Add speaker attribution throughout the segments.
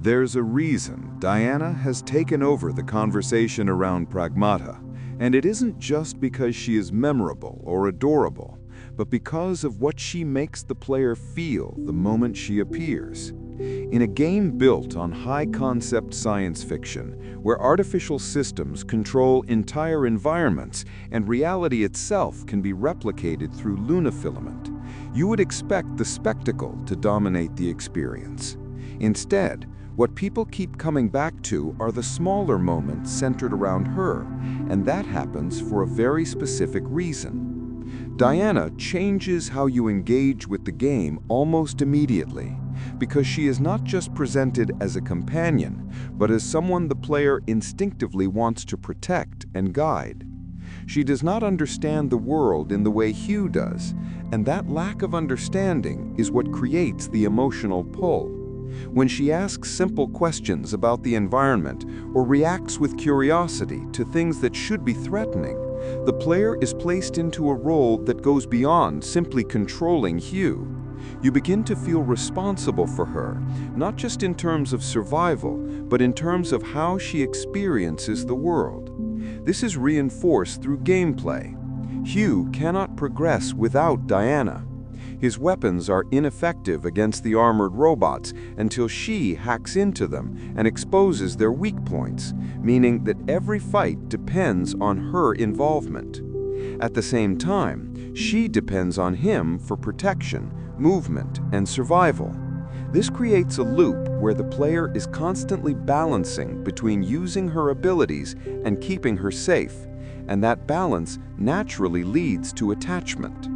Speaker 1: There's a reason Diana has taken over the conversation around Pragmata, and it isn't just because she is memorable or adorable, but because of what she makes the player feel the moment she appears. In a game built on high-concept science fiction, where artificial systems control entire environments and reality itself can be replicated through lunafilament, you would expect the spectacle to dominate the experience. Instead, what people keep coming back to are the smaller moments centered around her, and that happens for a very specific reason. Diana changes how you engage with the game almost immediately, because she is not just presented as a companion, but as someone the player instinctively wants to protect and guide. She does not understand the world in the way Hugh does, and that lack of understanding is what creates the emotional pull. When she asks simple questions about the environment or reacts with curiosity to things that should be threatening, the player is placed into a role that goes beyond simply controlling Hugh. You begin to feel responsible for her, not just in terms of survival, but in terms of how she experiences the world. This is reinforced through gameplay. Hugh cannot progress without Diana. His weapons are ineffective against the armored robots until she hacks into them and exposes their weak points, meaning that every fight depends on her involvement. At the same time, she depends on him for protection, movement, and survival. This creates a loop where the player is constantly balancing between using her abilities and keeping her safe, and that balance naturally leads to attachment.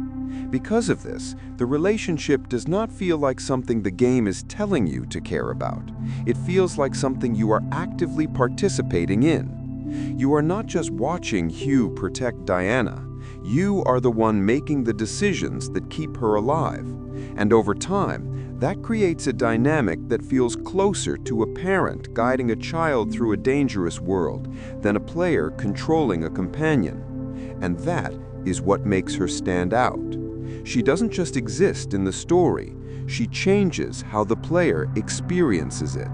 Speaker 1: Because of this, the relationship does not feel like something the game is telling you to care about. It feels like something you are actively participating in. You are not just watching Hugh protect Diana. You are the one making the decisions that keep her alive. And over time, that creates a dynamic that feels closer to a parent guiding a child through a dangerous world than a player controlling a companion. And that is what makes her stand out. She doesn't just exist in the story, she changes how the player experiences it.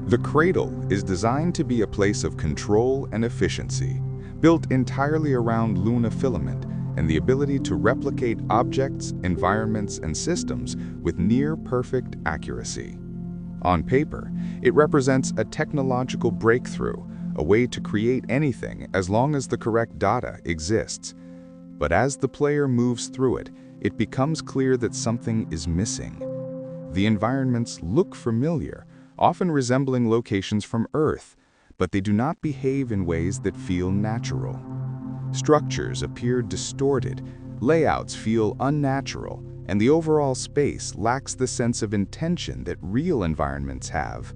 Speaker 2: The Cradle is designed to be a place of control and efficiency, built entirely around lunafilament and the ability to replicate objects, environments, and systems with near-perfect accuracy. On paper, it represents a technological breakthrough, a way to create anything as long as the correct data exists. But as the player moves through it, it becomes clear that something is missing. The environments look familiar, often resembling locations from Earth, but they do not behave in ways that feel natural. Structures appear distorted, layouts feel unnatural, and the overall space lacks the sense of intention that real environments have.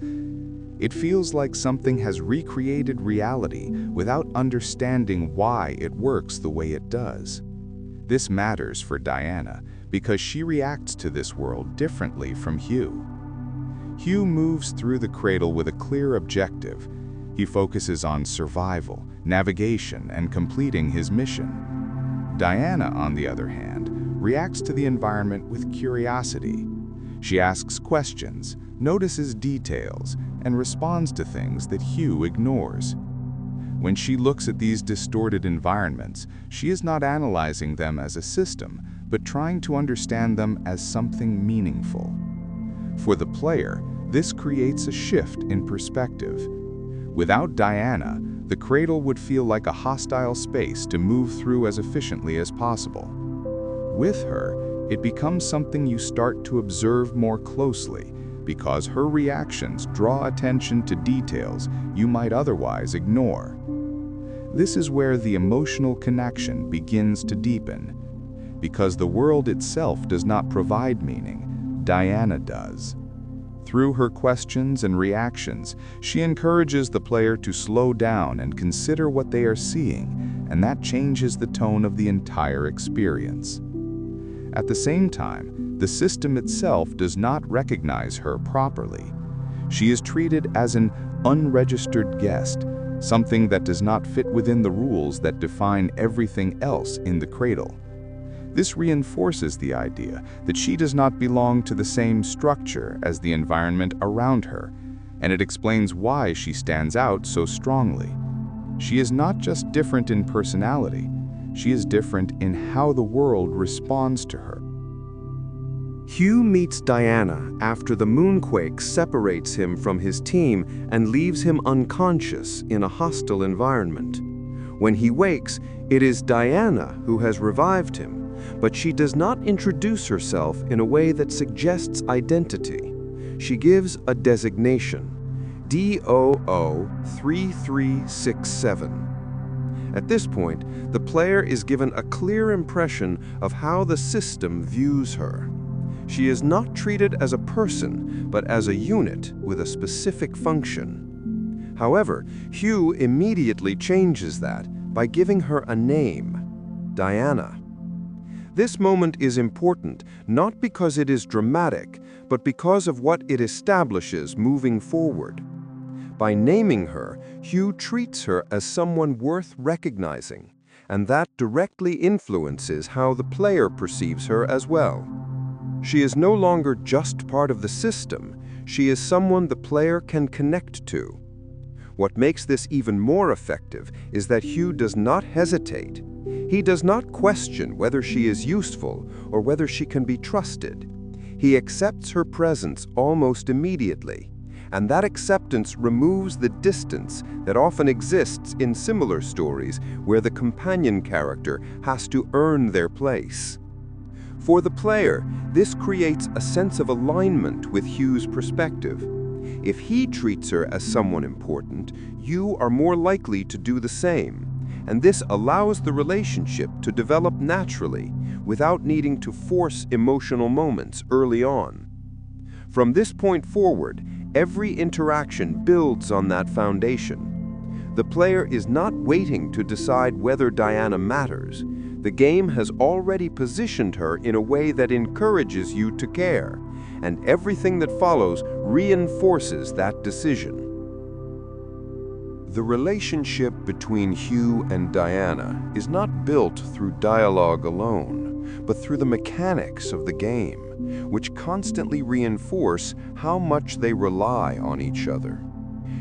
Speaker 2: It feels like something has recreated reality without understanding why it works the way it does. This matters for Diana because she reacts to this world differently from Hugh. Hugh moves through the Cradle with a clear objective. He focuses on survival, navigation, and completing his mission. Diana, on the other hand, reacts to the environment with curiosity. She asks questions, notices details, and responds to things that Hugh ignores. When she looks at these distorted environments, she is not analyzing them as a system, but trying to understand them as something meaningful. For the player, this creates a shift in perspective. Without Diana, the Cradle would feel like a hostile space to move through as efficiently as possible. With her, it becomes something you start to observe more closely, because her reactions draw attention to details you might otherwise ignore. This is where the emotional connection begins to deepen. Because the world itself does not provide meaning, Diana does. Through her questions and reactions, she encourages the player to slow down and consider what they are seeing, and that changes the tone of the entire experience. At the same time, the system itself does not recognize her properly. She is treated as an unregistered guest, something that does not fit within the rules that define everything else in the Cradle. This reinforces the idea that she does not belong to the same structure as the environment around her, and it explains why she stands out so strongly. She is not just different in personality, she is different in how the world responds to her.
Speaker 3: Hugh meets Diana after the moonquake separates him from his team and leaves him unconscious in a hostile environment. When he wakes, it is Diana who has revived him, but she does not introduce herself in a way that suggests identity. She gives a designation, DOO3367. At this point, the player is given a clear impression of how the system views her. She is not treated as a person, but as a unit with a specific function. However, Hugh immediately changes that by giving her a name, Diana. This moment is important not because it is dramatic, but because of what it establishes moving forward. By naming her, Hugh treats her as someone worth recognizing, and that directly influences how the player perceives her as well. She is no longer just part of the system, she is someone the player can connect to. What makes this even more effective is that Hugh does not hesitate. He does not question whether she is useful or whether she can be trusted. He accepts her presence almost immediately, and that acceptance removes the distance that often exists in similar stories where the companion character has to earn their place. For the player, this creates a sense of alignment with Hugh's perspective. If he treats her as someone important, you are more likely to do the same, and this allows the relationship to develop naturally without needing to force emotional moments early on. From this point forward, every interaction builds on that foundation. The player is not waiting to decide whether Diana matters. The game has already positioned her in a way that encourages you to care, and everything that follows reinforces that decision. The relationship between Hugh and Diana is not built through dialogue alone, but through the mechanics of the game, which constantly reinforce how much they rely on each other.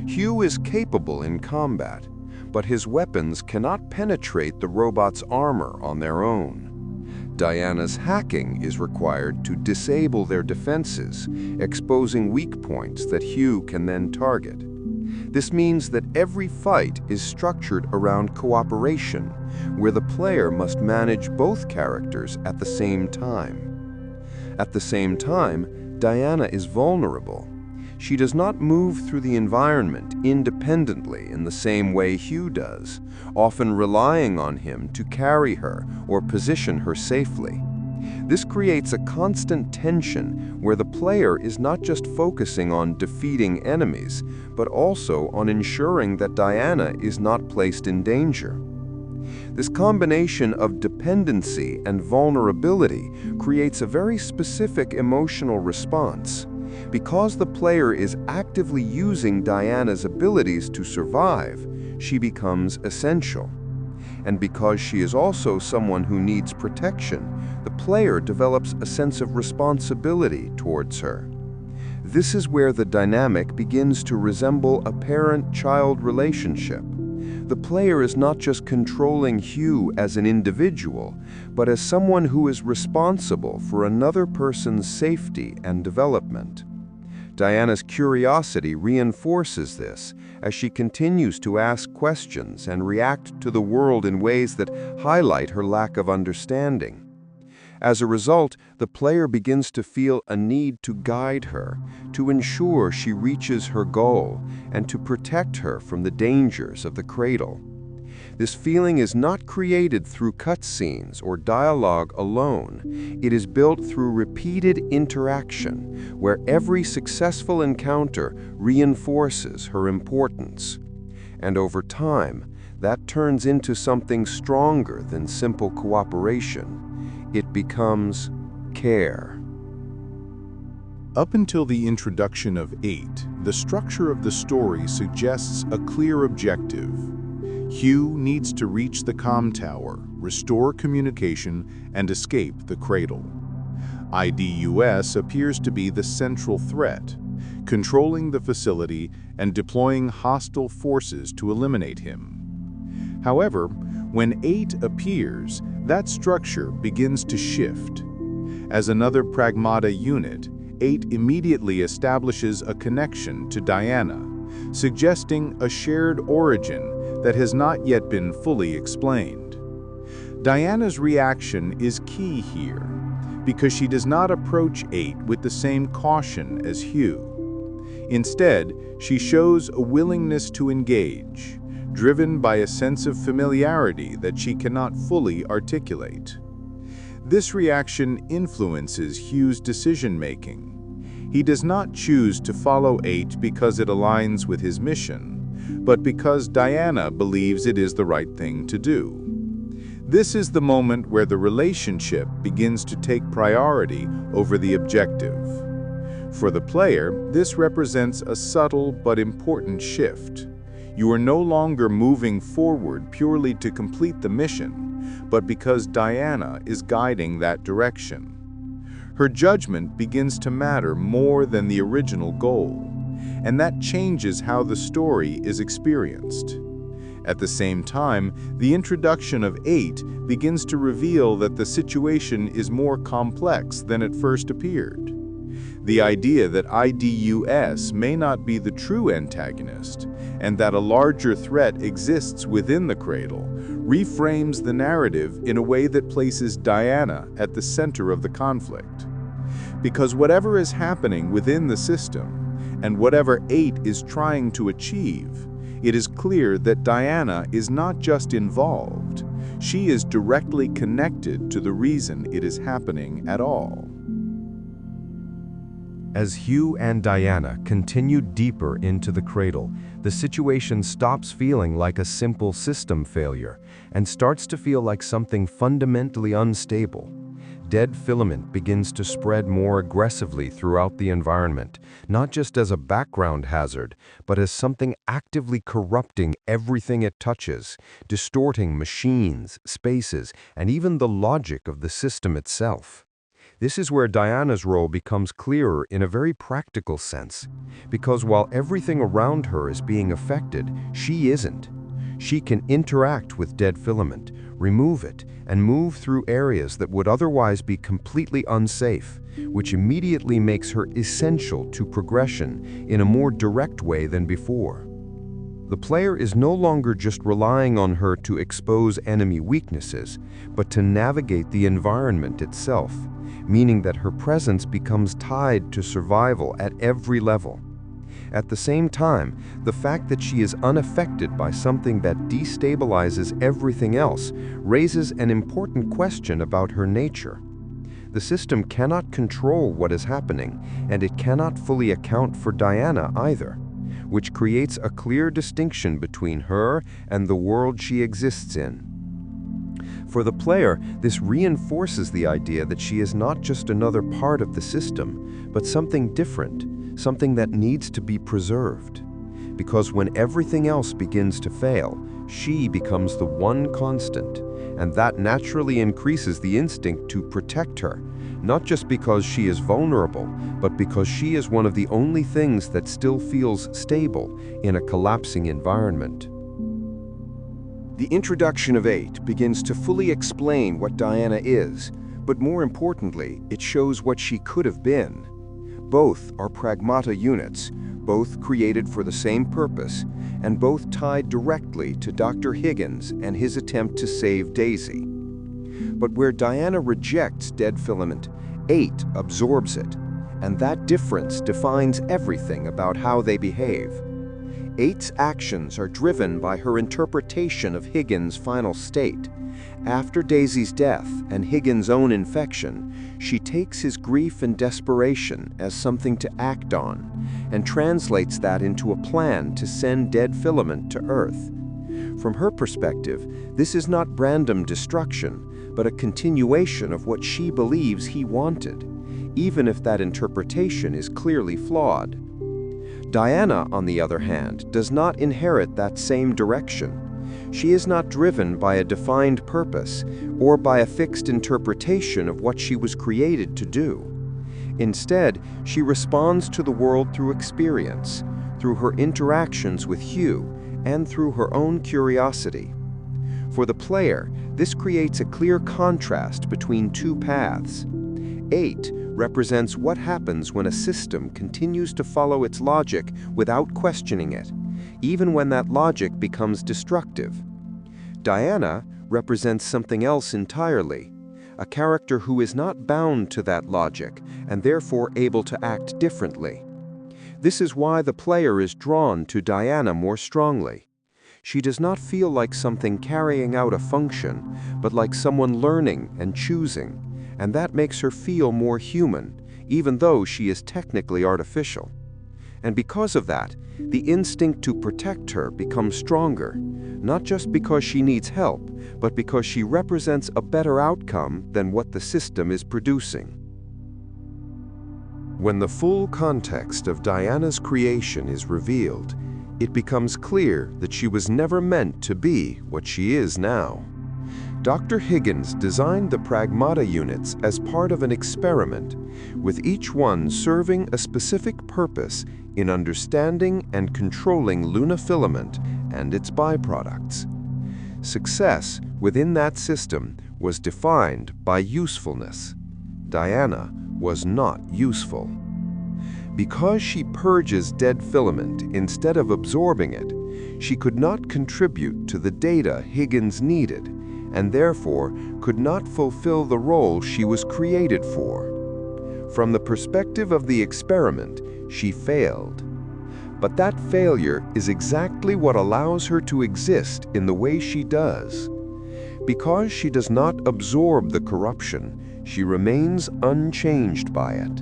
Speaker 3: Hugh is capable in combat, but his weapons cannot penetrate the robot's armor on their own. Diana's hacking is required to disable their defenses, exposing weak points that Hugh can then target. This means that every fight is structured around cooperation, where the player must manage both characters at the same time. At the same time, Diana is vulnerable. She does not move through the environment independently in the same way Hugh does, often relying on him to carry her or position her safely. This creates a constant tension where the player is not just focusing on defeating enemies, but also on ensuring that Diana is not placed in danger. This combination of dependency and vulnerability creates a very specific emotional response. Because the player is actively using Diana's abilities to survive, she becomes essential. And because she is also someone who needs protection, the player develops a sense of responsibility towards her. This is where the dynamic begins to resemble a parent-child relationship. The player is not just controlling Hugh as an individual, but as someone who is responsible for another person's safety and development. Diana's curiosity reinforces this as she continues to ask questions and react to the world in ways that highlight her lack of understanding. As a result, the player begins to feel a need to guide her, to ensure she reaches her goal, and to protect her from the dangers of the Cradle. This feeling is not created through cutscenes or dialogue alone. It is built through repeated interaction, where every successful encounter reinforces her importance. And over time, that turns into something stronger than simple cooperation. It becomes care.
Speaker 2: Up until the introduction of 8, the structure of the story suggests a clear objective. Hugh needs to reach the comm tower, restore communication, and escape the Cradle. IDUS appears to be the central threat, controlling the facility and deploying hostile forces to eliminate him. However, when 8 appears, that structure begins to shift. As another Pragmata unit, 8 immediately establishes a connection to Diana, suggesting a shared origin that has not yet been fully explained. Diana's reaction is key here, because she does not approach 8 with the same caution as Hugh. Instead, she shows a willingness to engage, driven by a sense of familiarity that she cannot fully articulate. This reaction influences Hugh's decision-making. He does not choose to follow 8 because it aligns with his mission, but because Diana believes it is the right thing to do. This is the moment where the relationship begins to take priority over the objective. For the player, this represents a subtle but important shift. You are no longer moving forward purely to complete the mission, but because Diana is guiding that direction. Her judgment begins to matter more than the original goal, and that changes how the story is experienced. At the same time, the introduction of 8 begins to reveal that the situation is more complex than it first appeared. The idea that IDUS may not be the true antagonist, and that a larger threat exists within the Cradle, reframes the narrative in a way that places Diana at the center of the conflict. Because whatever is happening within the system, and whatever 8 is trying to achieve, it is clear that Diana is not just involved, she is directly connected to the reason it is happening at all.
Speaker 3: As Hugh and Diana continue deeper into the Cradle, the situation stops feeling like a simple system failure and starts to feel like something fundamentally unstable. Dead filament begins to spread more aggressively throughout the environment, not just as a background hazard, but as something actively corrupting everything it touches, distorting machines, spaces, and even the logic of the system itself. This is where Diana's role becomes clearer in a very practical sense, because while everything around her is being affected, she isn't. She can interact with dead filament, remove it, and move through areas that would otherwise be completely unsafe, which immediately makes her essential to progression in a more direct way than before. The player is no longer just relying on her to expose enemy weaknesses, but to navigate the environment itself, meaning that her presence becomes tied to survival at every level. At the same time, the fact that she is unaffected by something that destabilizes everything else raises an important question about her nature. The system cannot control what is happening, and it cannot fully account for Diana either, which creates a clear distinction between her and the world she exists in. For the player, this reinforces the idea that she is not just another part of the system, but something different, something that needs to be preserved. Because when everything else begins to fail, she becomes the one constant, and that naturally increases the instinct to protect her, not just because she is vulnerable, but because she is one of the only things that still feels stable in a collapsing environment. The introduction of 8 begins to fully explain what Diana is, but more importantly, it shows what she could have been. Both are Pragmata units, both created for the same purpose, and both tied directly to Dr. Higgins and his attempt to save Daisy. But where Diana rejects dead filament, 8 absorbs it, and that difference defines everything about how they behave. 8's actions are driven by her interpretation of Higgins' final state. After Daisy's death and Higgins' own infection, she takes his grief and desperation as something to act on, and translates that into a plan to send dead filament to Earth. From her perspective, this is not random destruction, but a continuation of what she believes he wanted, even if that interpretation is clearly flawed. Diana, on the other hand, does not inherit that same direction. She is not driven by a defined purpose or by a fixed interpretation of what she was created to do. Instead, she responds to the world through experience, through her interactions with Hugh, and through her own curiosity. For the player, this creates a clear contrast between two paths. 8 represents what happens when a system continues to follow its logic without questioning it, even when that logic becomes destructive. Diana represents something else entirely, a character who is not bound to that logic and therefore able to act differently. This is why the player is drawn to Diana more strongly. She does not feel like something carrying out a function, but like someone learning and choosing, and that makes her feel more human, even though she is technically artificial. And because of that, the instinct to protect her becomes stronger, not just because she needs help, but because she represents a better outcome than what the system is producing. When the full context of Diana's creation is revealed, it becomes clear that she was never meant to be what she is now. Dr. Higgins designed the Pragmata units as part of an experiment, with each one serving a specific purpose in understanding and controlling lunafilament and its byproducts. Success within that system was defined by usefulness. Diana was not useful. Because she purges dead filament instead of absorbing it, she could not contribute to the data Higgins needed, and therefore could not fulfill the role she was created for. From the perspective of the experiment, she failed. But that failure is exactly what allows her to exist in the way she does. Because she does not absorb the corruption, she remains unchanged by it.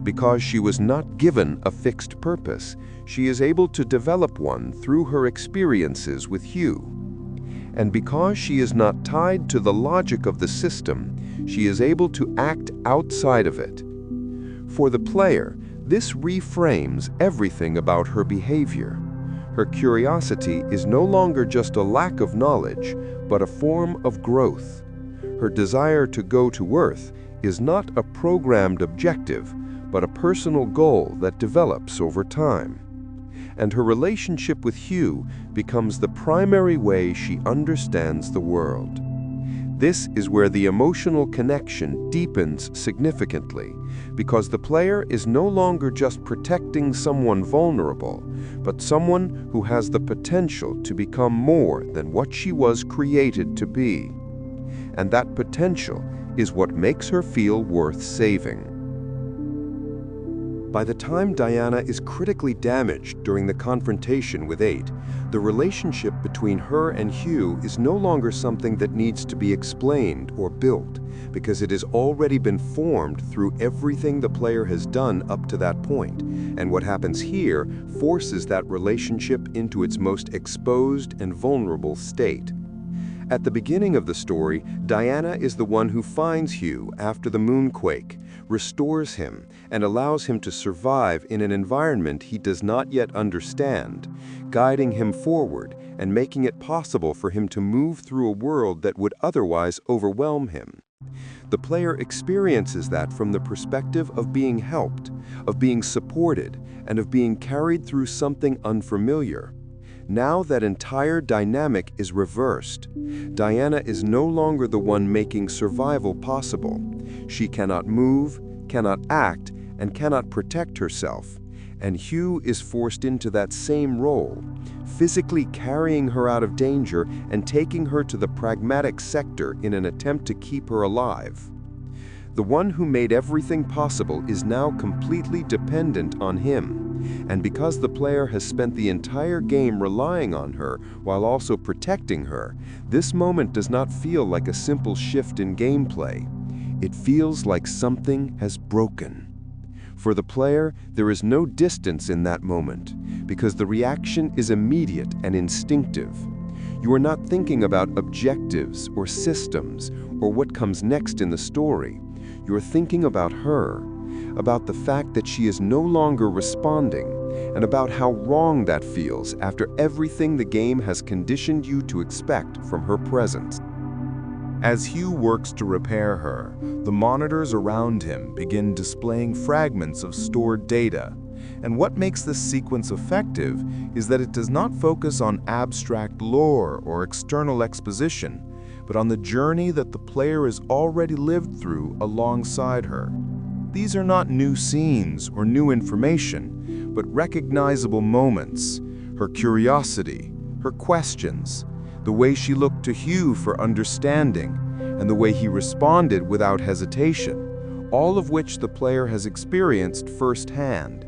Speaker 3: Because she was not given a fixed purpose, she is able to develop one through her experiences with Hugh. And because she is not tied to the logic of the system, she is able to act outside of it. For the player, this reframes everything about her behavior. Her curiosity is no longer just a lack of knowledge, but a form of growth. Her desire to go to Earth is not a programmed objective, but a personal goal that develops over time. And her relationship with Hugh becomes the primary way she understands the world. This is where the emotional connection deepens significantly, because the player is no longer just protecting someone vulnerable, but someone who has the potential to become more than what she was created to be. And that potential is what makes her feel worth saving. By the time Diana is critically damaged during the confrontation with 8, the relationship between her and Hugh is no longer something that needs to be explained or built, because it has already been formed through everything the player has done up to that point, and what happens here forces that relationship into its most exposed and vulnerable state. At the beginning of the story, Diana is the one who finds Hugh after the moonquake, restores him, and allows him to survive in an environment he does not yet understand, guiding him forward and making it possible for him to move through a world that would otherwise overwhelm him. The player experiences that from the perspective of being helped, of being supported, and of being carried through something unfamiliar. Now that entire dynamic is reversed. Diana is no longer the one making survival possible. She cannot move, cannot act, and cannot protect herself. And Hugh is forced into that same role, physically carrying her out of danger and taking her to the pragmatic sector in an attempt to keep her alive. The one who made everything possible is now completely dependent on him. And because the player has spent the entire game relying on her while also protecting her, this moment does not feel like a simple shift in gameplay. It feels like something has broken. For the player, there is no distance in that moment, because the reaction is immediate and instinctive. You are not thinking about objectives or systems or what comes next in the story. You are thinking about her, about the fact that she is no longer responding, and about how wrong that feels after everything the game has conditioned you to expect from her presence.
Speaker 2: As Hugh works to repair her, the monitors around him begin displaying fragments of stored data. And what makes this sequence effective is that it does not focus on abstract lore or external exposition, but on the journey that the player has already lived through alongside her. These are not new scenes or new information, but recognizable moments: her curiosity, her questions, the way she looked to Hugh for understanding, and the way he responded without hesitation, all of which the player has experienced firsthand.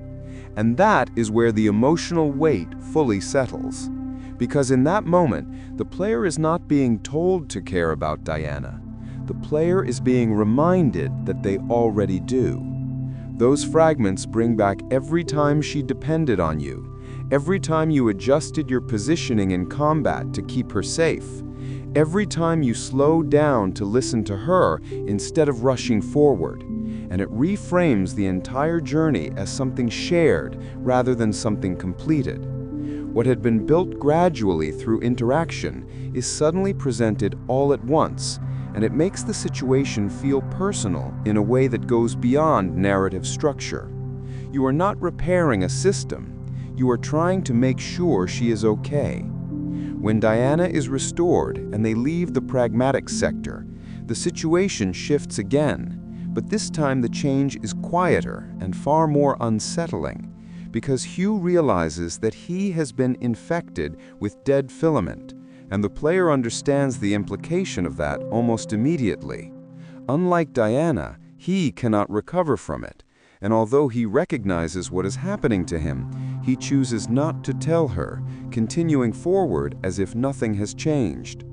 Speaker 2: And that is where the emotional weight fully settles. Because in that moment, the player is not being told to care about Diana. The player is being reminded that they already do. Those fragments bring back every time she depended on you, every time you adjusted your positioning in combat to keep her safe, every time you slowed down to listen to her instead of rushing forward. And it reframes the entire journey as something shared rather than something completed. What had been built gradually through interaction is suddenly presented all at once, and it makes the situation feel personal in a way that goes beyond narrative structure. You are not repairing a system, you are trying to make sure she is okay. When Diana is restored and they leave the pragmatic sector, the situation shifts again, but this time the change is quieter and far more unsettling, because Hugh realizes that he has been infected with dead filament, and the player understands the implication of that almost immediately. Unlike Diana, he cannot recover from it, and although he recognizes what is happening to him, he chooses not to tell her, continuing forward as if nothing has changed.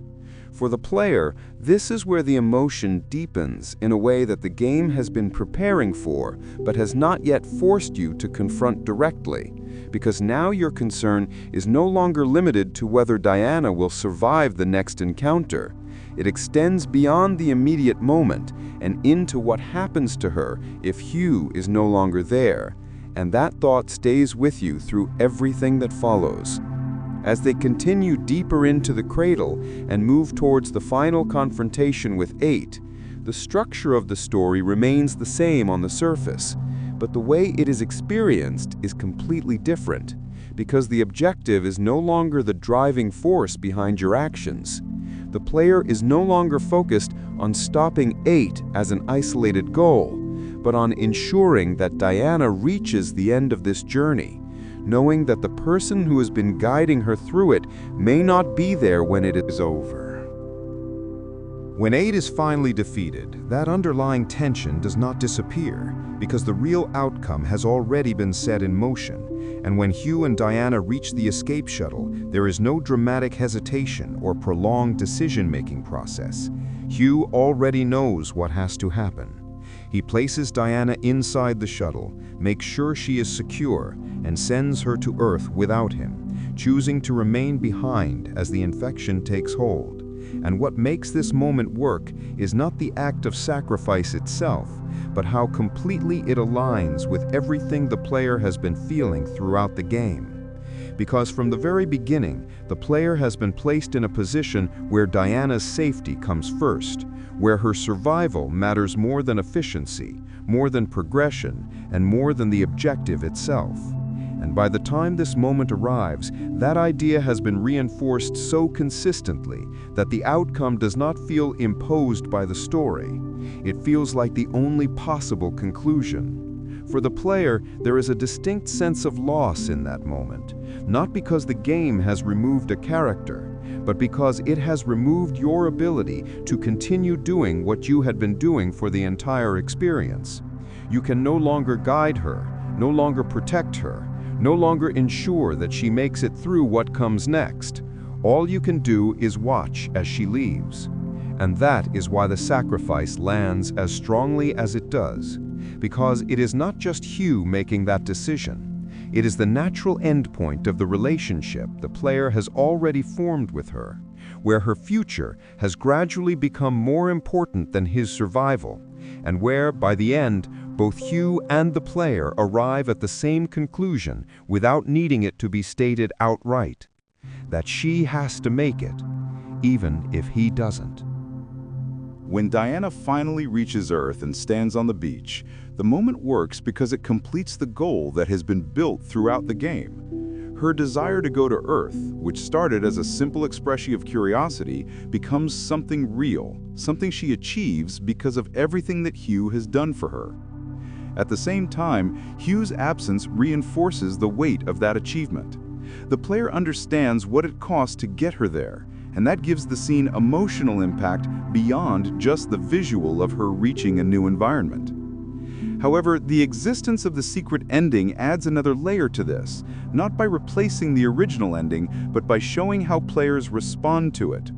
Speaker 2: For the player, this is where the emotion deepens in a way that the game has been preparing for, but has not yet forced you to confront directly, because now your concern is no longer limited to whether Diana will survive the next encounter. It extends beyond the immediate moment and into what happens to her if Hugh is no longer there, and that thought stays with you through everything that follows. As they continue deeper into the Cradle and move towards the final confrontation with 8, the structure of the story remains the same on the surface, but the way it is experienced is completely different, because the objective is no longer the driving force behind your actions. The player is no longer focused on stopping 8 as an isolated goal, but on ensuring that Diana reaches the end of this journey, knowing that the person who has been guiding her through it may not be there when it is over. When 8 is finally defeated, that underlying tension does not disappear, because the real outcome has already been set in motion, and when Hugh and Diana reach the escape shuttle, there is no dramatic hesitation or prolonged decision-making process. Hugh already knows what has to happen. He places Diana inside the shuttle, makes sure she is secure, and sends her to Earth without him, choosing to remain behind as the infection takes hold. And what makes this moment work is not the act of sacrifice itself, but how completely it aligns with everything the player has been feeling throughout the game. Because from the very beginning, the player has been placed in a position where Diana's safety comes first, where her survival matters more than efficiency, more than progression, and more than the objective itself. And by the time this moment arrives, that idea has been reinforced so consistently that the outcome does not feel imposed by the story. It feels like the only possible conclusion. For the player, there is a distinct sense of loss in that moment, not because the game has removed a character, but because it has removed your ability to continue doing what you had been doing for the entire experience. You can no longer guide her, no longer protect her, no longer ensure that she makes it through what comes next. All you can do is watch as she leaves. And that is why the sacrifice lands as strongly as it does, because it is not just Hugh making that decision. It is the natural endpoint of the relationship the player has already formed with her, where her future has gradually become more important than his survival, and where, by the end,
Speaker 3: Both Hugh and the player arrive at the same conclusion without needing it to be stated outright, that she has to make it, even if he doesn't.
Speaker 1: When Diana finally reaches Earth and stands on the beach, the moment works because it completes the goal that has been built throughout the game. Her desire to go to Earth, which started as a simple expression of curiosity, becomes something real, something she achieves because of everything that Hugh has done for her. At the same time, Hugh's absence reinforces the weight of that achievement. The player understands what it costs to get her there, and that gives the scene emotional impact beyond just the visual of her reaching a new environment. However, the existence of the secret ending adds another layer to this, not by replacing the original ending, but by showing how players respond to it.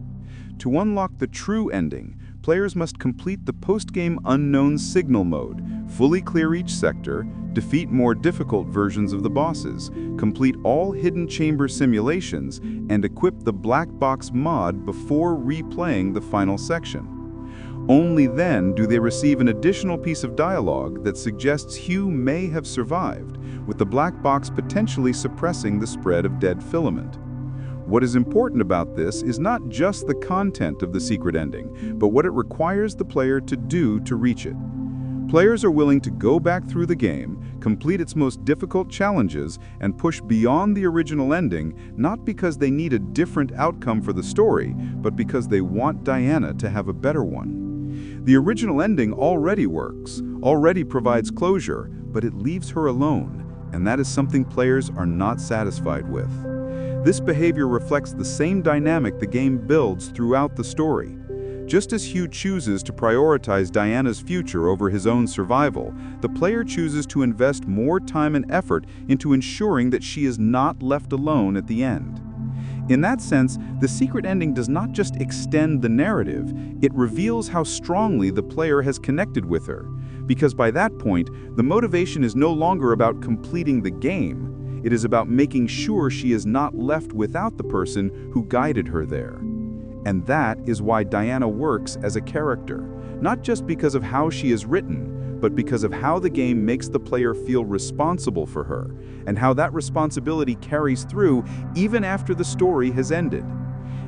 Speaker 1: To unlock the true ending, players must complete the post-game unknown signal mode, fully clear each sector, defeat more difficult versions of the bosses, complete all hidden chamber simulations, and equip the black box mod before replaying the final section. Only then do they receive an additional piece of dialogue that suggests Hugh may have survived, with the black box potentially suppressing the spread of dead filament. What is important about this is not just the content of the secret ending, but what it requires the player to do to reach it. Players are willing to go back through the game, complete its most difficult challenges, and push beyond the original ending, not because they need a different outcome for the story, but because they want Diana to have a better one. The original ending already works, already provides closure, but it leaves her alone, and that is something players are not satisfied with. This behavior reflects the same dynamic the game builds throughout the story. Just as Hugh chooses to prioritize Diana's future over his own survival, the player chooses to invest more time and effort into ensuring that she is not left alone at the end. In that sense, the secret ending does not just extend the narrative, it reveals how strongly the player has connected with her. Because by that point, the motivation is no longer about completing the game, it is about making sure she is not left without the person who guided her there. And that is why Diana works as a character, not just because of how she is written, but because of how the game makes the player feel responsible for her, and how that responsibility carries through even after the story has ended.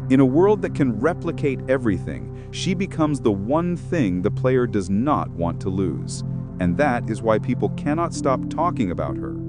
Speaker 1: In a world that can replicate everything, she becomes the one thing the player does not want to lose. And that is why people cannot stop talking about her.